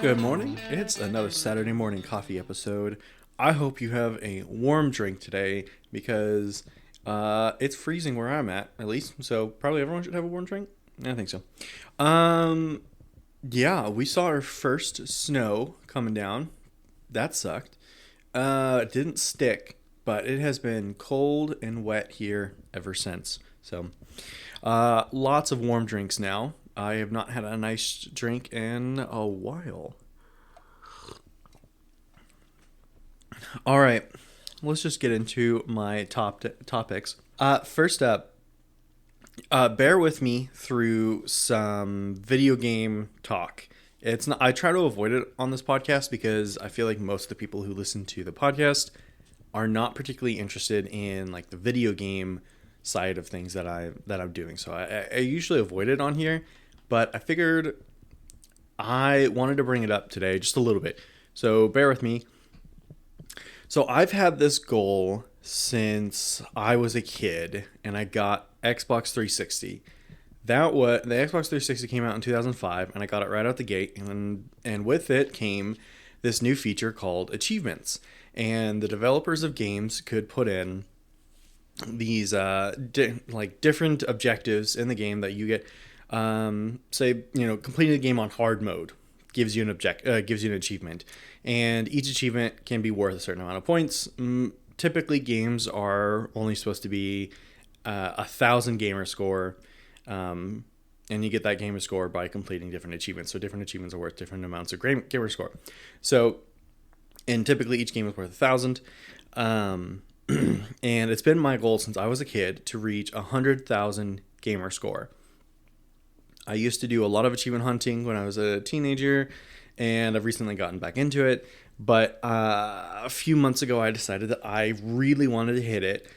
Good morning. It's another Saturday morning coffee episode. I hope you have a warm drink today because it's freezing where I'm at least. So probably everyone should have a warm drink. I think so. Um, yeah, we saw our first snow coming down. That sucked. It didn't stick, but it has been cold and wet here ever since. So, lots of warm drinks now. I have not had a nice drink in a while. All right, let's just get into my topics. First up, bear with me through some video game talk. It's not. I try to avoid it on this podcast because I feel like most of the people who listen to the podcast are not particularly interested in like the video game side of things that I'm doing. So I usually avoid it on here, but I figured I wanted to bring it up today just a little bit. So bear with me. So I've had this goal since I was a kid and I got Xbox 360. The Xbox 360 came out in 2005 and I got it right out the gate, and with it came this new feature called achievements. And the developers of games could put in these different objectives in the game that you get. Say completing the game on hard mode gives you an achievement, and each achievement can be worth a certain amount of points. Typically, games are only supposed to be 1,000 gamer score, and you get that gamer score by completing different achievements. So different achievements are worth different amounts of gamer score. So, and typically each game is worth 1,000. And it's been my goal since I was a kid to reach 100,000 gamer score. I used to do a lot of achievement hunting when I was a teenager, and I've recently gotten back into it. But a few months ago, I decided that I really wanted to hit it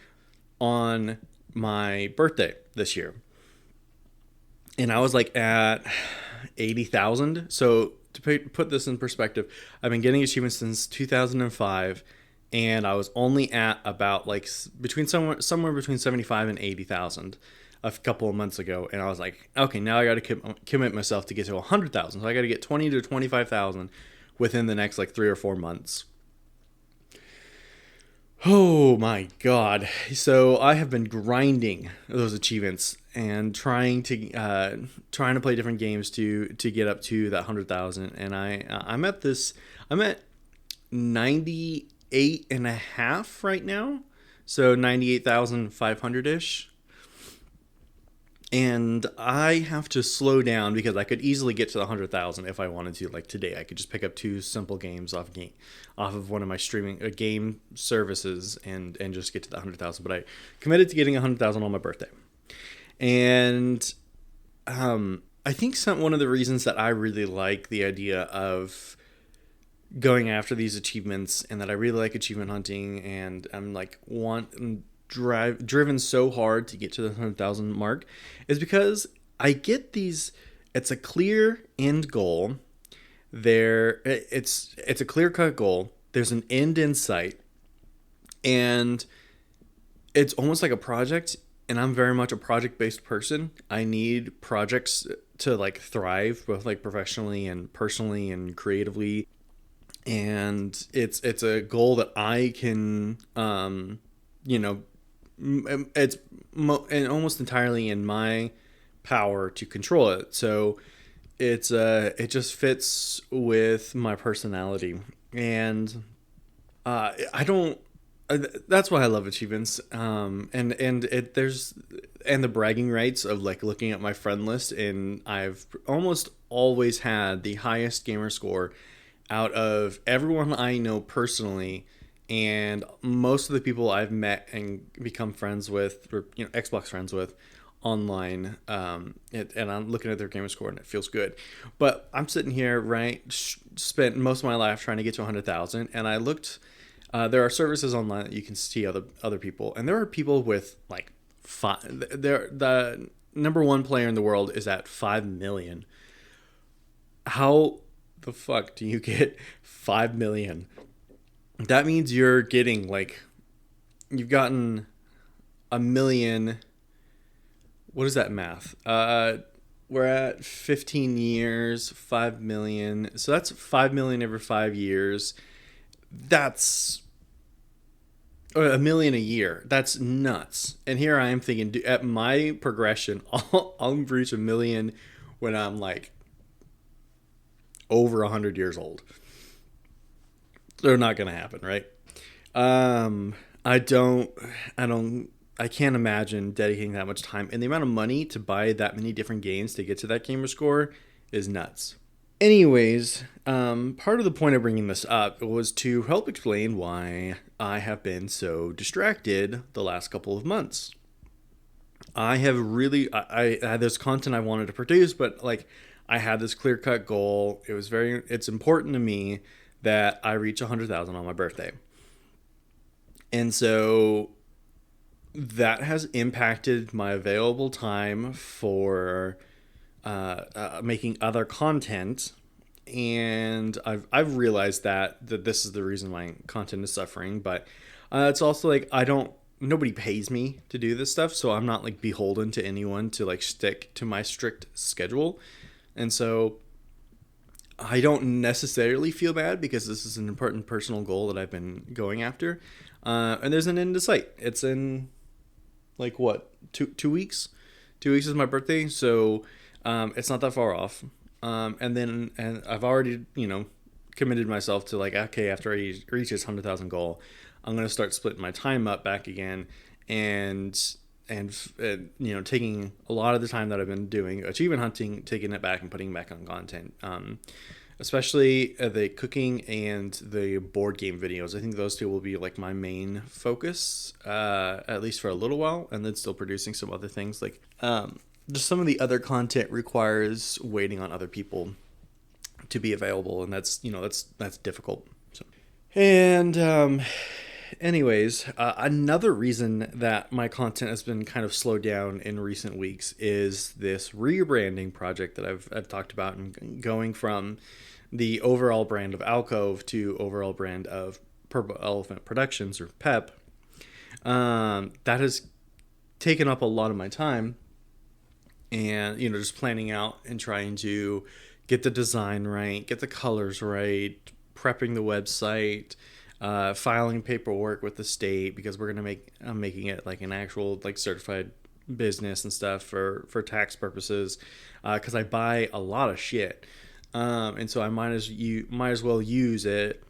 on my birthday this year. And I was like at 80,000. So to put this in perspective, I've been getting achievements since 2005, and I was only at about like somewhere between 75 and 80,000 a couple of months ago, and I was like, okay, now I got to commit myself to get to 100,000. So I got to get 20 to 25,000 within the next like 3 or 4 months. Oh my god! So I have been grinding those achievements and trying to play different games to get up to that 100,000, and I'm at 98 and a half right now, so 98,500 ish. And I have to slow down because I could easily get to the 100,000 if I wanted to. Like today, I could just pick up two simple games off of one of my streaming game services and just get to the 100,000. But I committed to getting 100,000 on my birthday, and I think one of the reasons that I really like the idea of going after these achievements, and that I really like achievement hunting, and I'm like driven so hard to get to the 100,000 mark, is because I get these. It's a clear end goal. It's a clear cut goal. There's an end in sight, and it's almost like a project. And I'm very much a project based person. I need projects to like thrive, both like professionally and personally and creatively. And it's a goal that I can you know it's and almost entirely in my power to control it. So it just fits with my personality, and I don't. That's why I love achievements. And the bragging rights of like looking at my friend list, and I've almost always had the highest gamer score out of everyone I know personally, and most of the people I've met and become friends with, or Xbox friends with, online. And I'm looking at their gamer score, and it feels good. But I'm sitting here, right? Spent most of my life trying to get to 100,000, and I looked. There are services online that you can see other people, and there are people with like five. The number one player in the world is at 5 million. How the fuck do you get 5 million? That means you've gotten a million. What is that math? we're at 15 years, 5 million. So that's 5 million every 5 years. That's a million a year. That's nuts. And here I am thinking, at my progression, I'll reach a million when I'm like over 100 years old. They're not going to happen, right? Um, I don't, I can't imagine dedicating that much time, and the amount of money to buy that many different games to get to that gamer score is nuts. Anyways, part of the point of bringing this up was to help explain why I have been so distracted the last couple of months. I have really, I had this content I wanted to produce, but like I had this clear cut goal. It's important to me that I reach 100,000 on my birthday. And so that has impacted my available time for making other content, and I've realized that this is the reason my content is suffering. But it's also like nobody pays me to do this stuff, so I'm not like beholden to anyone to like stick to my strict schedule, and so I don't necessarily feel bad because this is an important personal goal that I've been going after. And there's an end to sight. It's in like what, 2 weeks? 2 weeks is my birthday, so it's not that far off. And I've already committed myself to like, okay, after I reach this 100,000 goal, I'm gonna start splitting my time up back again, and taking a lot of the time that I've been doing achievement hunting, taking it back and putting it back on content. Especially the cooking and the board game videos. I think those two will be like my main focus, at least for a little while, and then still producing some other things. Like just some of the other content requires waiting on other people to be available, and that's difficult. So, and anyways, another reason that my content has been kind of slowed down in recent weeks is this rebranding project that I've talked about, and going from the overall brand of Alcove to overall brand of Purple Elephant Productions, or PEP. That has taken up a lot of my time, and just planning out and trying to get the design right, get the colors right, prepping the website, filing paperwork with the state, because I'm making it like an actual like certified business and stuff for tax purposes, because I buy a lot of shit. And so I might as well use it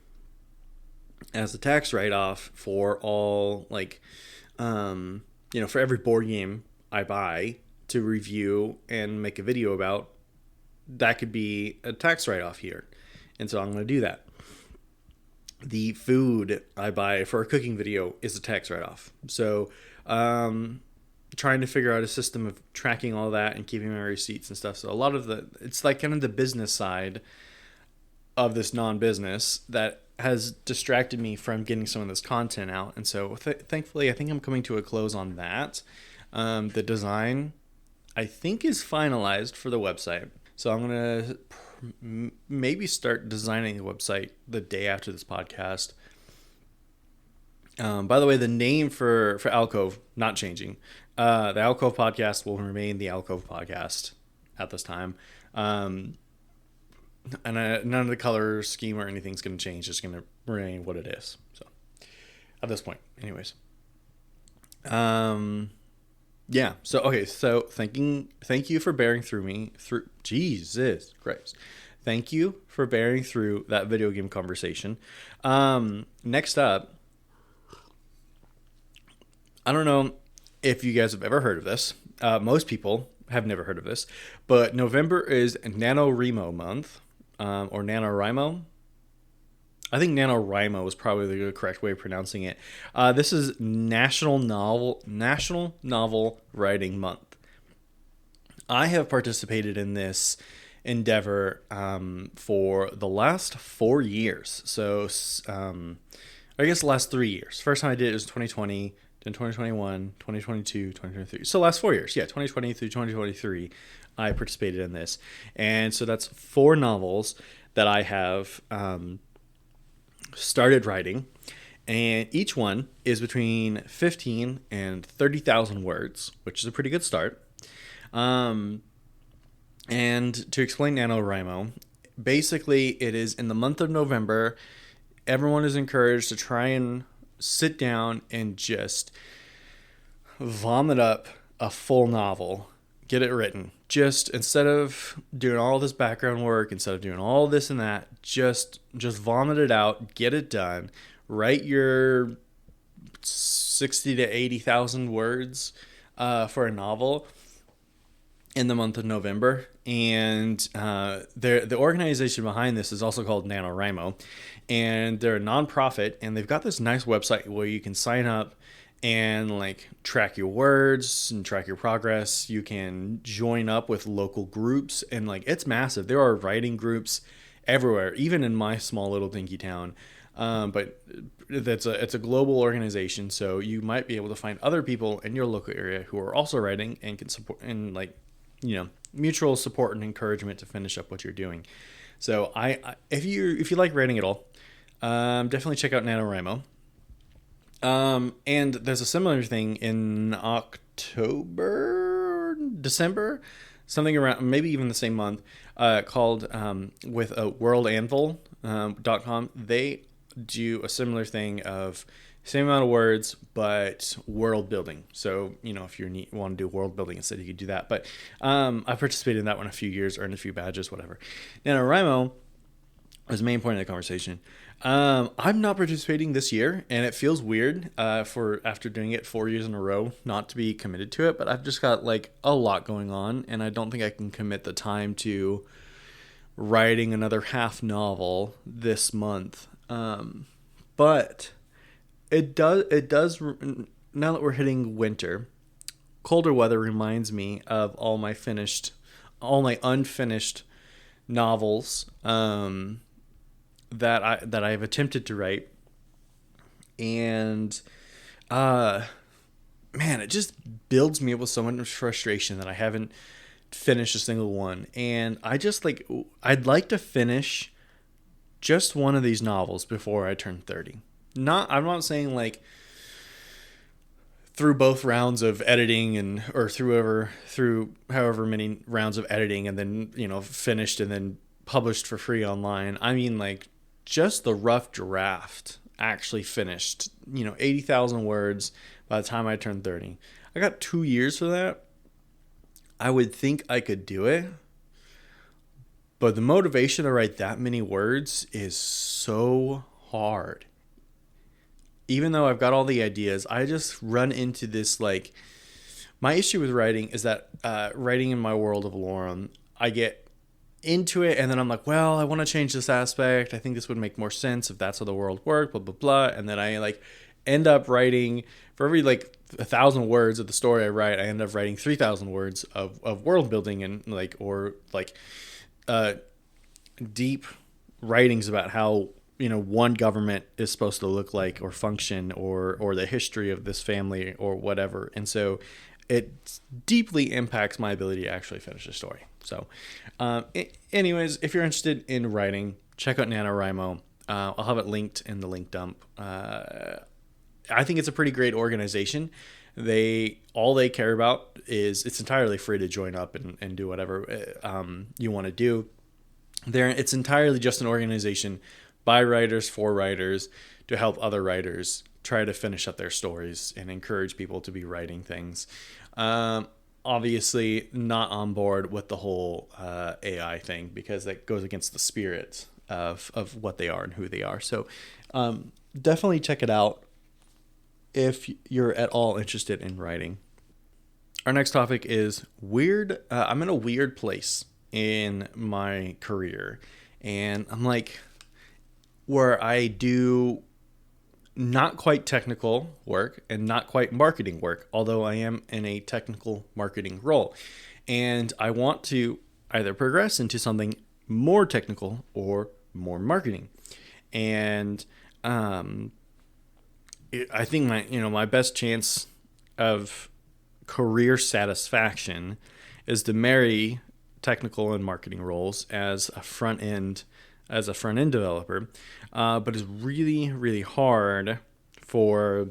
as a tax write-off for all for every board game I buy to review and make a video about. That could be a tax write-off here, and so I'm going to do that. The food I buy for a cooking video is a tax write-off. So trying to figure out a system of tracking all that and keeping my receipts and stuff. So a lot of it's like kind of the business side of this non-business that has distracted me from getting some of this content out. And so thankfully, I think I'm coming to a close on that. The design, I think, is finalized for the website. So I'm going to maybe start designing the website the day after this podcast. By the way, the name for Alcove, not changing. The Alcove Podcast will remain the Alcove Podcast at this time. And none of the color scheme or anything's going to change. It's going to remain what it is. So at this point, anyways. Yeah. So, okay. So thank you for bearing through Jesus Christ. Thank you for bearing through that video game conversation. Next up, I don't know if you guys have ever heard of this. Most people have never heard of this, but November is NaNoWriMo month, or NaNoWriMo. I think NaNoWriMo is probably the correct way of pronouncing it. This is National Novel Writing Month. I have participated in this endeavor for the last 4 years. So I guess the last 3 years. First time I did it was 2020. Then 2021, 2022, 2023. So last 4 years, 2020 through 2023, I participated in this. And so that's 4 novels that I have started writing. And each one is between 15 and 30,000 words, which is a pretty good start. And to explain NaNoWriMo, basically it is in the month of November, everyone is encouraged to try and sit down and just vomit up a full novel, get it written. Just instead of doing all this background work, instead of doing all this and that, just vomit it out, get it done. Write your 60 to 80,000 words for a novel in the month of November. And the organization behind this is also called NaNoWriMo, and they're a nonprofit, and they've got this nice website where you can sign up and like track your words and track your progress. You can join up with local groups, and like it's massive. There are writing groups everywhere, even in my small little dinky town. But it's a global organization, so you might be able to find other people in your local area who are also writing and can support, and like, you know, mutual support and encouragement to finish up what you're doing. So if you like writing at all, definitely check out NaNoWriMo. And there's a similar thing in December, something around, maybe even the same month, called with worldanvil.com. They do a similar thing of same amount of words, but world building. So, you know, if you want to do world building instead, you could do that. But I participated in that one a few years, earned a few badges, whatever. NaNoWriMo was the main point of the conversation. I'm not participating this year, and it feels weird for after doing it 4 years in a row not to be committed to it. But I've just got like a lot going on, and I don't think I can commit the time to writing another half novel this month. But it does. Now that we're hitting winter, colder weather reminds me of all my unfinished novels that I've attempted to write, and man, it just builds me up with so much frustration that I haven't finished a single one. And I'd like to finish just one of these novels before I turn 30. I'm not saying like through both rounds of editing or through however many rounds of editing, and then, you know, finished and then published for free online. I mean, like, just the rough draft actually finished, you know, 80,000 words by the time I turned 30. I got 2 years for that. I would think I could do it, but the motivation to write that many words is so hard. Even though I've got all the ideas, I just run into this, like, my issue with writing is that writing in my world of Lorem, I get into it and then I'm like, well, I want to change this aspect. I think this would make more sense if that's how the world worked, blah, blah, blah. And then I like end up writing for every like 1,000 words of the story I write, I end up writing 3,000 words of world building and deep writings about how, you know, one government is supposed to look like or function, or the history of this family or whatever. And so it deeply impacts my ability to actually finish a story. So anyways, if you're interested in writing, check out NaNoWriMo. I'll have it linked in the link dump. I think it's a pretty great organization. All they care about is it's entirely free to join up and do whatever you want to do. It's entirely just an organization by writers for writers to help other writers try to finish up their stories and encourage people to be writing things. Obviously not on board with the whole AI thing, because that goes against the spirit of what they are and who they are. So definitely check it out if you're at all interested in writing. Our next topic is weird. I'm in a weird place in my career, and I'm like where I do not quite technical work and not quite marketing work, although I am in a technical marketing role. And I want to either progress into something more technical or more marketing. And I think my best chance of career satisfaction is to marry technical and marketing roles as a front end developer, but it's really, really hard for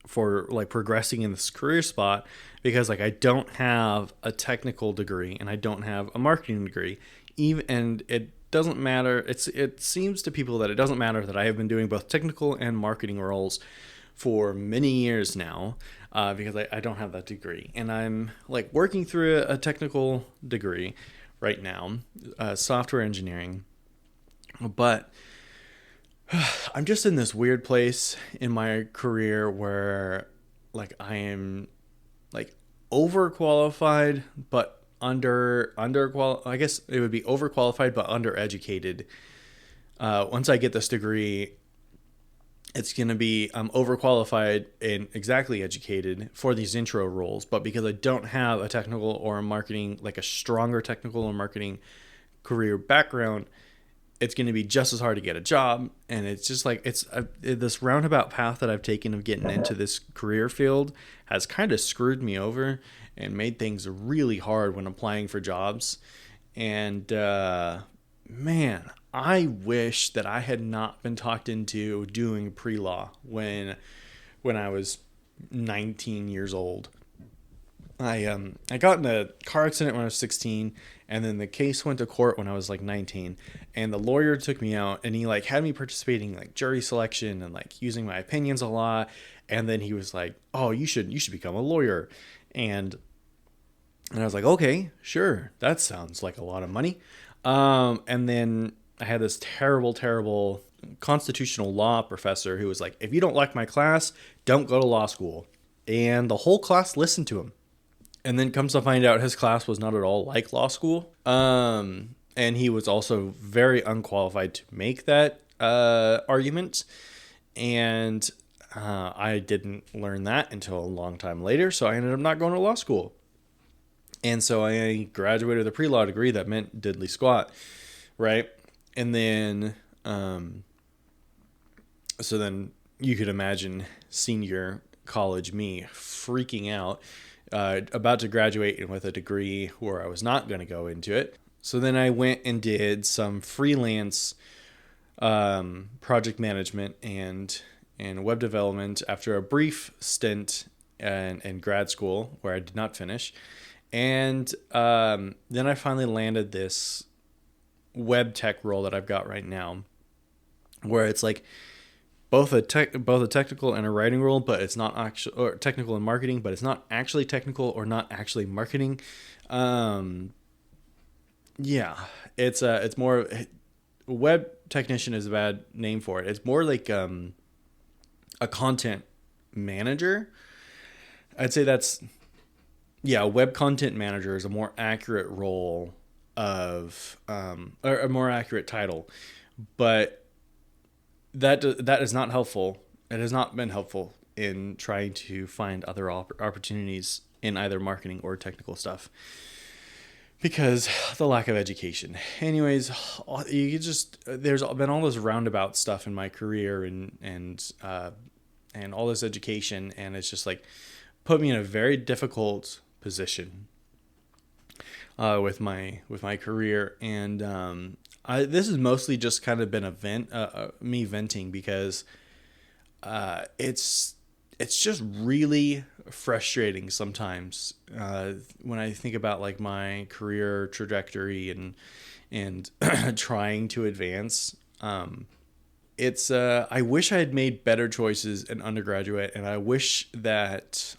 for like progressing in this career spot, because like I don't have a technical degree and I don't have a marketing degree. Even and it doesn't matter. It seems to people that it doesn't matter that I have been doing both technical and marketing roles for many years now, because I don't have that degree, and I'm like working through a technical degree right now, software engineering, but I'm just in this weird place in my career where like I am like overqualified but I guess it would be overqualified but undereducated. Once I get this degree, it's going to be I'm overqualified and exactly educated for these intro roles, but because I don't have a technical or a marketing, like a stronger technical or marketing career background, it's going to be just as hard to get a job. And it's just like this roundabout path that I've taken of getting into this career field has kind of screwed me over and made things really hard when applying for jobs. And man, I wish that I had not been talked into doing pre-law when I was 19 years old. I got in a car accident when I was 16, and then the case went to court when I was like 19, and the lawyer took me out and he like had me participating in like jury selection and like using my opinions a lot, and then he was like, "Oh, you should become a lawyer." And I was like, "Okay, sure. That sounds like a lot of money." And then I had this terrible constitutional law professor who was like, "If you don't like my class, don't go to law school." And the whole class listened to him. And then comes to find out his class was not at all like law school. And he was also very unqualified to make that argument. And I didn't learn that until a long time later. So I ended up not going to law school. And so I graduated with a pre-law degree that meant diddly squat, right? And then, so then you could imagine senior college me freaking out, about to graduate with a degree where I was not going to go into it. So then I went and did some freelance project management and web development after a brief stint in grad school where I did not finish. And then I finally landed this web tech role that I've got right now, where it's like both a technical and a writing role, but it's not actually, or technical and marketing, but it's not actually technical or not actually marketing. Yeah, it's more web technician is a bad name for it. It's more like a content manager. I'd say that's, yeah, web content manager is a more accurate role of, or a more accurate title, but that is not helpful. It has not been helpful in trying to find other opportunities in either marketing or technical stuff because the lack of education. Anyways, there's been all this roundabout stuff in my career and all this education, and it's just like put me in a very difficult position with my career. And this has mostly just kind of been me venting because it's just really frustrating sometimes when I think about like my career trajectory and trying to advance. I wish I had made better choices in undergraduate, and I wish that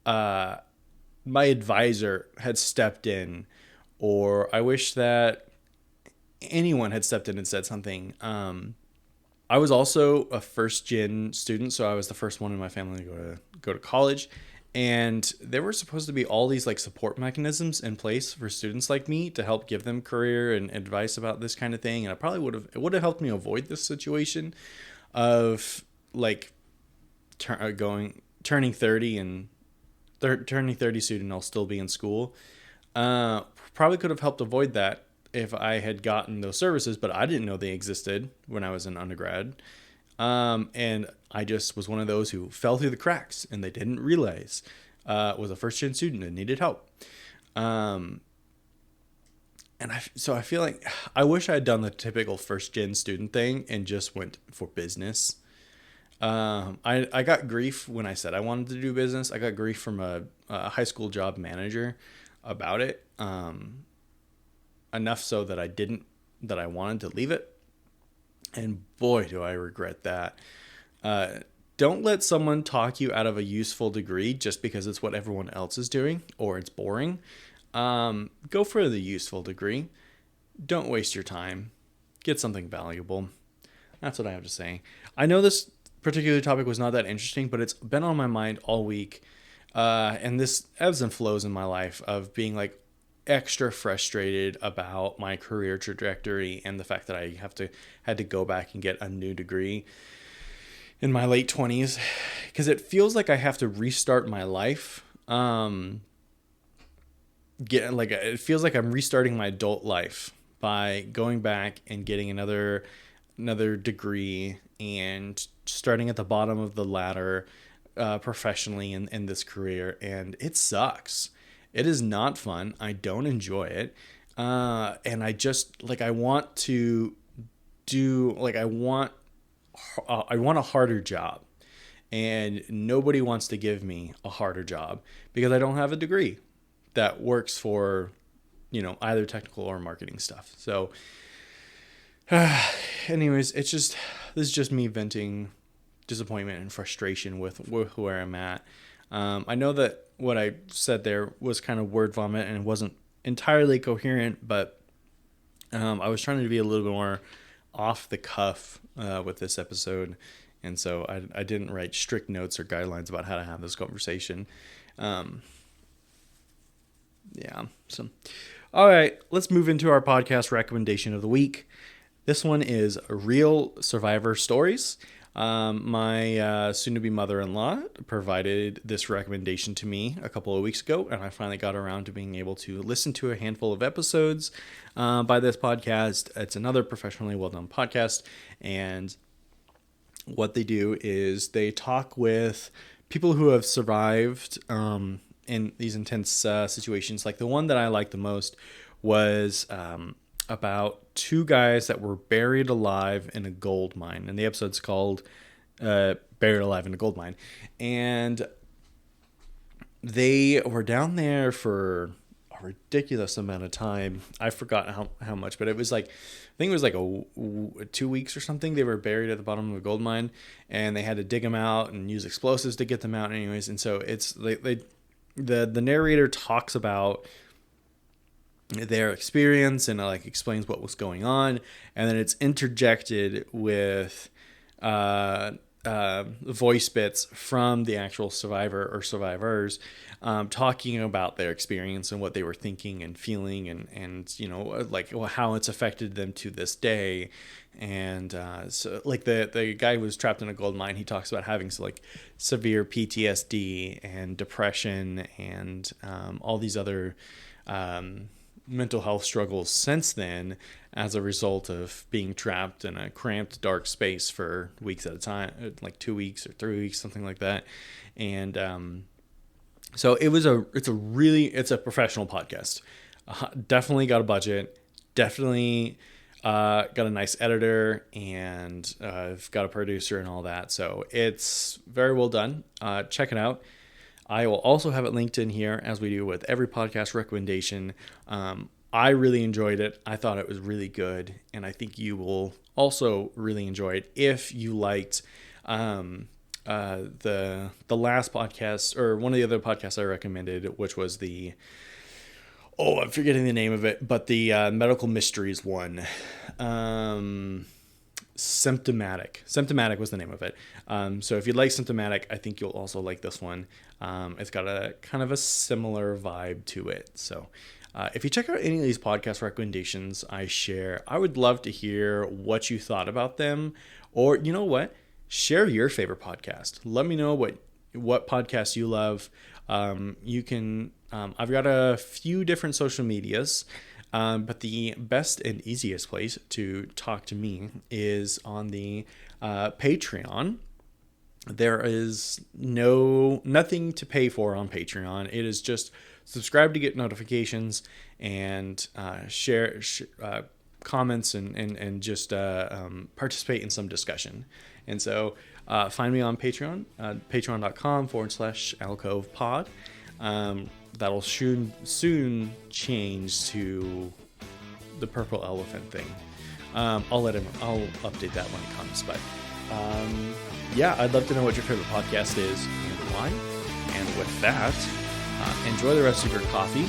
my advisor had stepped in, or I wish that anyone had stepped in and said something. I was also a first gen student, so I was the first one in my family to go to college, and there were supposed to be all these like support mechanisms in place for students like me to help give them career and advice about this kind of thing. And it would have helped me avoid this situation of like turning 30 and turning 30 soon and I'll still be in school. Probably could have helped avoid that if I had gotten those services, but I didn't know they existed when I was an undergrad. And I just was one of those who fell through the cracks and they didn't realize was a first gen student and needed help. And so I feel like I wish I had done the typical first gen student thing and just went for business. I got grief when I said I wanted to do business. I got grief from a high school job manager about it. Enough so that I wanted to leave it. And boy, do I regret that. Don't let someone talk you out of a useful degree just because it's what everyone else is doing or it's boring. Go for the useful degree. Don't waste your time. Get something valuable. That's what I have to say. I know this particular topic was not that interesting, but it's been on my mind all week. And this ebbs and flows in my life of being like extra frustrated about my career trajectory and the fact that I had to go back and get a new degree in my late 20s, because it feels like I have to restart my life. It feels like I'm restarting my adult life by going back and getting another degree and starting at the bottom of the ladder professionally in this career. And it sucks. It is not fun. I don't enjoy it. And I just I want to do I want a harder job, and nobody wants to give me a harder job because I don't have a degree that works for, either technical or marketing stuff. So anyways, this is just me venting disappointment and frustration with where I'm at. I know that what I said there was kind of word vomit and it wasn't entirely coherent, but I was trying to be a little bit more off the cuff with this episode, and so I didn't write strict notes or guidelines about how to have this conversation. So all right, let's move into our podcast recommendation of the week. This one is Real Survivor Stories. My soon-to-be mother-in-law provided this recommendation to me a couple of weeks ago, and I finally got around to being able to listen to a handful of episodes by this podcast. It's another professionally well-done podcast, and what they do is they talk with people who have survived in these intense situations. Like the one that I liked the most was about two guys that were buried alive in a gold mine, and the episode's called Buried Alive in a Gold Mine. And they were down there for a ridiculous amount of time. I forgot how much, but it was I think it was 2 weeks or something. They were buried at the bottom of a gold mine, and they had to dig them out and use explosives to get them out anyways. And so it's the narrator talks about their experience and explains what was going on, and then it's interjected with voice bits from the actual survivor or survivors talking about their experience and what they were thinking and feeling and how it's affected them to this day. And so the guy who was trapped in a gold mine, he talks about having severe PTSD and depression and all these other mental health struggles since then as a result of being trapped in a cramped, dark space for weeks at a time, 2 weeks or 3 weeks, something like that. And so it's a professional podcast. Definitely got a budget. Definitely got a nice editor, and I've got a producer and all that. So it's very well done. Check it out. I will also have it linked in here, as we do with every podcast recommendation. I really enjoyed it. I thought it was really good, and I think you will also really enjoy it if you liked the last podcast, or one of the other podcasts I recommended, which was I'm forgetting the name of it, but the medical mysteries one. Symptomatic was the name of it. So if you like Symptomatic, I think you'll also like this one. It's got a kind of a similar vibe to it. So if you check out any of these podcast recommendations I share, I would love to hear what you thought about them. Or you know what? Share your favorite podcast. Let me know what podcasts you love. You can. I've got a few different social medias. But the best and easiest place to talk to me is on the Patreon. There is nothing to pay for on Patreon. It is just subscribe to get notifications and share comments and just participate in some discussion. And so find me on Patreon, patreon.com/alcovepod. That'll soon change to the purple elephant thing. I'll update that when it comes. But yeah, I'd love to know what your favorite podcast is and why. And with that, enjoy the rest of your coffee.